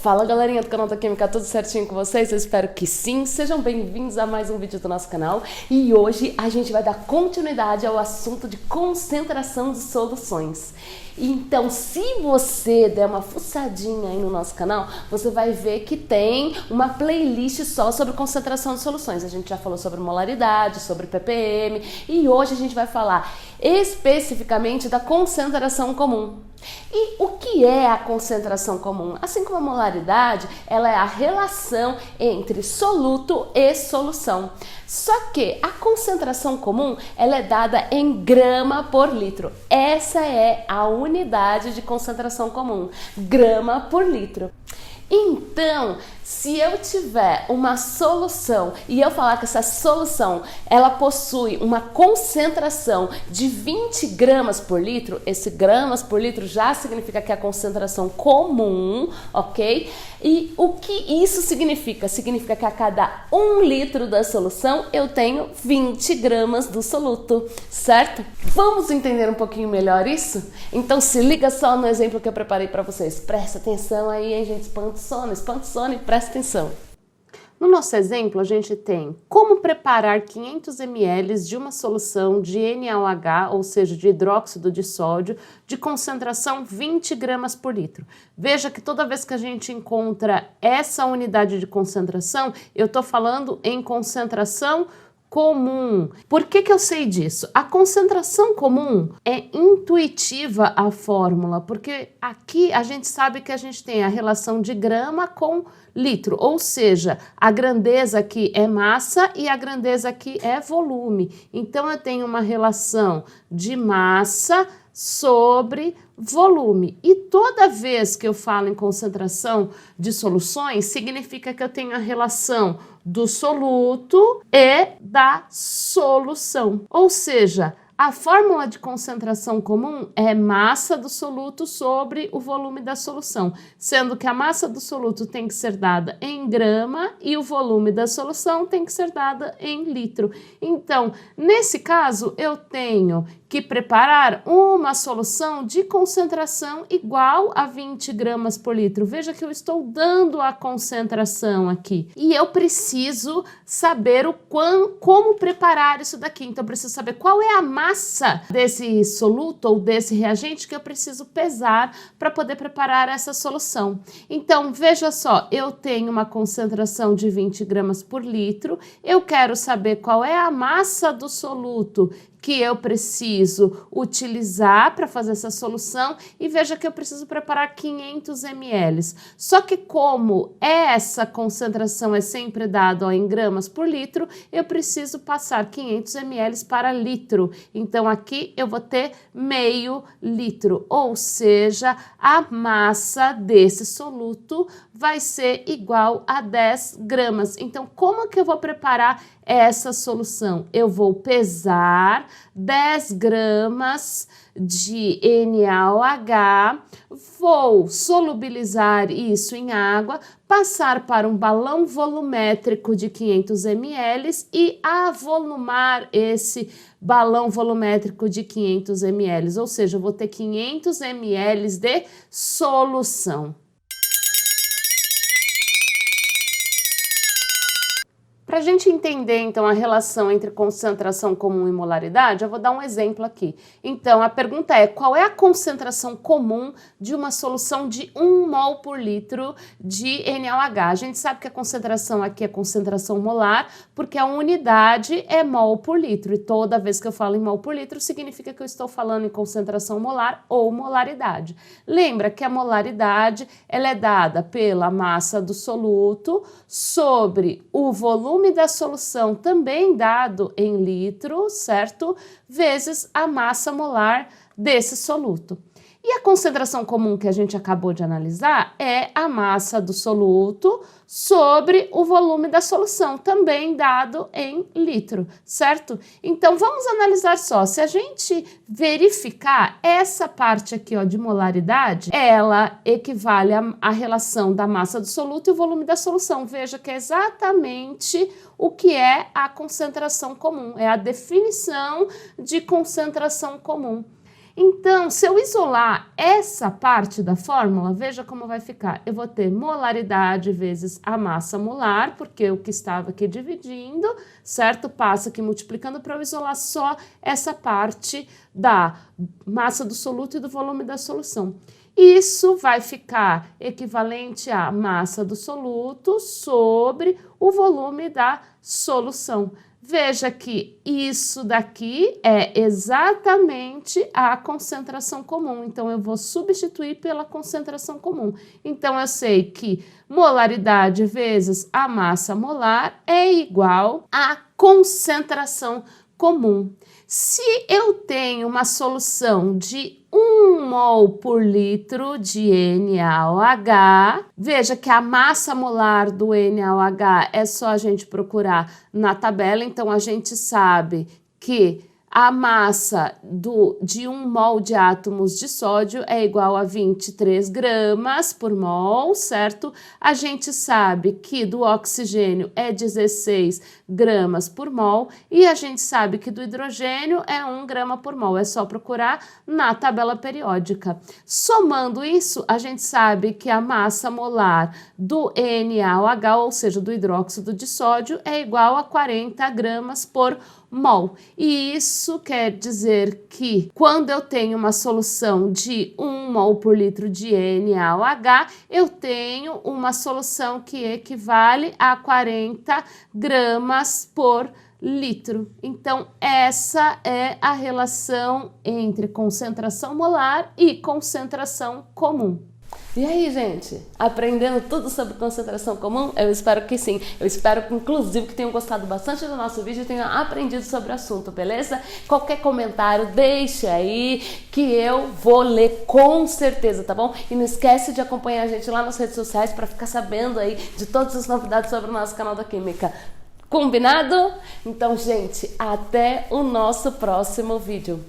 Fala galerinha do canal da Química, tudo certinho com vocês? Eu espero que sim. Sejam bem-vindos a mais um vídeo do nosso canal. E hoje a gente vai dar continuidade ao assunto de concentração de soluções. Então, se você der uma fuçadinha aí no nosso canal, você vai ver que tem uma playlist só sobre concentração de soluções. A gente já falou sobre molaridade, sobre ppm e hoje a gente vai falar especificamente da concentração comum. E o que é a concentração comum? Assim como a molaridade, ela é a relação entre soluto e solução. Só que a concentração comum, ela é dada em grama por litro. Essa é a unidade de concentração comum, grama por litro. Então, se eu tiver uma solução e eu falar que essa solução ela possui uma concentração de 20 gramas por litro, esse gramas por litro já significa que é a concentração comum, ok? E o que isso significa? Significa que a cada 1 litro da solução eu tenho 20 gramas do soluto, certo? Vamos entender um pouquinho melhor isso? Então se liga só no exemplo que eu preparei para vocês. Presta atenção aí, hein, gente? Espanta o sono e presta atenção. No nosso exemplo, a gente tem como preparar 500 ml de uma solução de NaOH, ou seja, de hidróxido de sódio, de concentração 20 gramas por litro. Veja que toda vez que a gente encontra essa unidade de concentração, eu estou falando em concentração comum. Por que eu sei disso? A concentração comum é intuitiva a fórmula, porque aqui a gente sabe que a gente tem a relação de grama com litro, ou seja, a grandeza aqui é massa e a grandeza aqui é volume. Então eu tenho uma relação de massa sobre volume. E toda vez que eu falo em concentração de soluções, significa que eu tenho a relação do soluto e da solução. Ou seja, a fórmula de concentração comum é massa do soluto sobre o volume da solução, sendo que a massa do soluto tem que ser dada em grama e o volume da solução tem que ser dada em litro. Então, nesse caso, eu tenho que preparar uma solução de concentração igual a 20 gramas por litro. Veja que eu estou dando a concentração aqui. E eu preciso saber como preparar isso daqui. Então, eu preciso saber qual é a massa desse soluto ou desse reagente que eu preciso pesar para poder preparar essa solução. Então, veja só, eu tenho uma concentração de 20 gramas por litro. Eu quero saber qual é a massa do soluto que eu preciso utilizar para fazer essa solução e veja que eu preciso preparar 500 ml. Só que como essa concentração é sempre dada em gramas por litro, eu preciso passar 500 ml para litro. Então aqui eu vou ter meio litro, ou seja, a massa desse soluto vai ser igual a 10 gramas. Então como que eu vou preparar essa solução? Eu vou pesar 10 gramas de NaOH, vou solubilizar isso em água, passar para um balão volumétrico de 500 ml e avolumar esse balão volumétrico de 500 ml, ou seja, eu vou ter 500 ml de solução. Para a gente entender, então, a relação entre concentração comum e molaridade, eu vou dar um exemplo aqui. Então, a pergunta é, qual é a concentração comum de uma solução de 1 mol por litro de NaOH? A gente sabe que a concentração aqui é concentração molar, porque a unidade é mol por litro. E toda vez que eu falo em mol por litro, significa que eu estou falando em concentração molar ou molaridade. Lembra que a molaridade ela é dada pela massa do soluto sobre o volume da solução, também dado em litro, certo? Vezes a massa molar desse soluto. E a concentração comum que a gente acabou de analisar é a massa do soluto sobre o volume da solução, também dado em litro, certo? Então, vamos analisar só. Se a gente verificar essa parte aqui, ó, de molaridade, ela equivale à relação da massa do soluto e o volume da solução. Veja que é exatamente o que é a concentração comum, é a definição de concentração comum. Então, se eu isolar essa parte da fórmula, veja como vai ficar. Eu vou ter molaridade vezes a massa molar, porque o que estava aqui dividindo, certo? Passa aqui multiplicando para eu isolar só essa parte da massa do soluto e do volume da solução. Isso vai ficar equivalente à massa do soluto sobre o volume da solução. Veja que isso daqui é exatamente a concentração comum, então eu vou substituir pela concentração comum. Então eu sei que molaridade vezes a massa molar é igual à concentração comum. Se eu tenho uma solução de 1 mol por litro de NaOH, veja que a massa molar do NaOH é só a gente procurar na tabela, então a gente sabe que a massa de 1 mol de átomos de sódio é igual a 23 gramas por mol, certo? A gente sabe que do oxigênio é 16 gramas por mol e a gente sabe que do hidrogênio é 1 grama por mol. É só procurar na tabela periódica. Somando isso, a gente sabe que a massa molar do NaOH, ou seja, do hidróxido de sódio, é igual a 40 gramas por mol. E isso quer dizer que quando eu tenho uma solução de 1 mol por litro de NaOH, eu tenho uma solução que equivale a 40 gramas por litro. Então, essa é a relação entre concentração molar e concentração comum. E aí, gente? Aprendendo tudo sobre concentração comum? Eu espero que sim. Eu espero, inclusive, que tenham gostado bastante do nosso vídeo e tenham aprendido sobre o assunto, beleza? Qualquer comentário, deixe aí que eu vou ler com certeza, tá bom? E não esquece de acompanhar a gente lá nas redes sociais para ficar sabendo aí de todas as novidades sobre o nosso canal da Química. Combinado? Então, gente, até o nosso próximo vídeo.